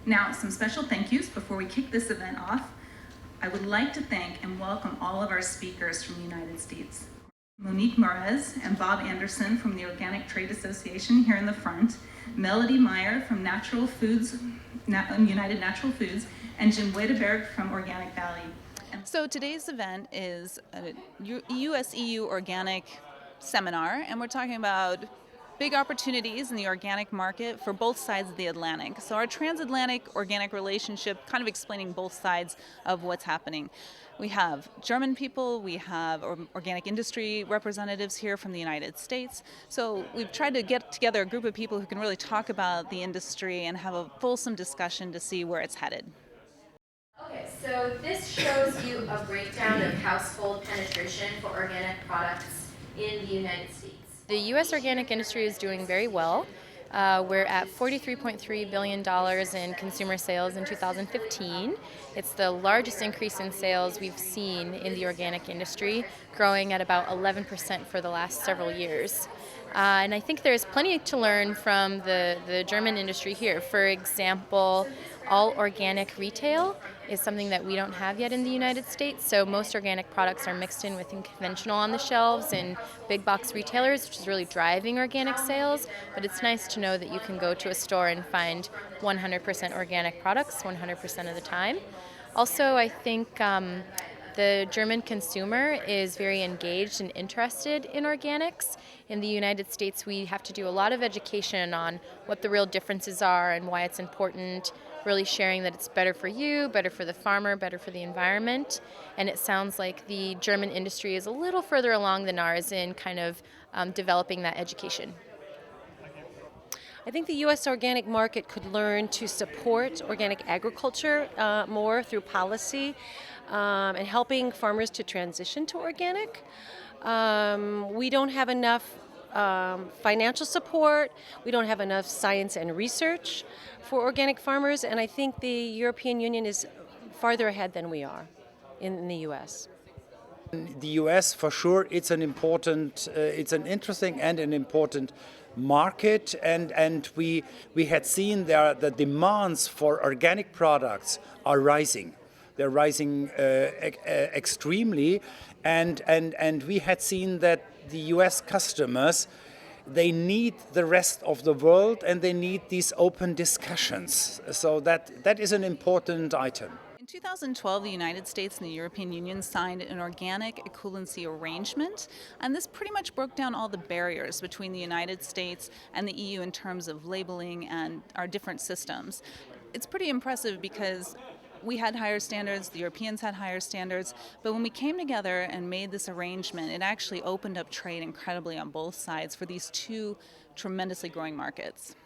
Now, some special thank yous before we kick this event off. I would like to thank and welcome all of our speakers from the United States. Monique Morez and Bob Anderson from the Organic Trade Association here in the front, Melody Meyer from Natural Foods, United Natural Foods, and Jim Wedeberg from Organic Valley. So today's event is a US-EU Organic Seminar, and we're talking about big opportunities in the organic market for both sides of the Atlantic. So our transatlantic organic relationship, kind of explaining both sides of what's happening. We have German people, we have organic industry representatives here from the United States. So we've tried to get together a group of people who can really talk about the industry and have a fulsome discussion to see where it's headed. Okay, so this shows you a breakdown of household penetration for organic products in the United States. The U.S. organic industry is doing very well. We're at $43.3 billion in consumer sales in 2015. It's the largest increase in sales we've seen in the organic industry, growing at about 11% for the last several years. And I think there's plenty to learn from the German industry here. For example, all organic retail is something that we don't have yet in the United States. So most organic products are mixed in with conventional on the shelves in big box retailers, which is really driving organic sales. But it's nice to know that you can go to a store and find 100% organic products 100% of the time. Also, I think the German consumer is very engaged and interested in organics. In the United States, we have to do a lot of education on what the real differences are and why it's important, really sharing that it's better for you, better for the farmer, better for the environment. And it sounds like the German industry is a little further along than ours in kind of developing that education. I think the U.S. organic market could learn to support organic agriculture more through policy and helping farmers to transition to organic. We don't have enough financial support. We don't have enough science and research for organic farmers, and I think the European Union is farther ahead than we are in the U.S. The US, for sure, it's an interesting and an important market, and we had seen there the demands for organic products are rising. They're rising extremely, and we had seen that the US customers, they need the rest of the world and they need these open discussions. So that is an important item. In 2012, the United States and the European Union signed an organic equivalency arrangement, and this pretty much broke down all the barriers between the United States and the EU in terms of labeling and our different systems. It's pretty impressive because we had higher standards, the Europeans had higher standards, but when we came together and made this arrangement, it actually opened up trade incredibly on both sides for these two tremendously growing markets.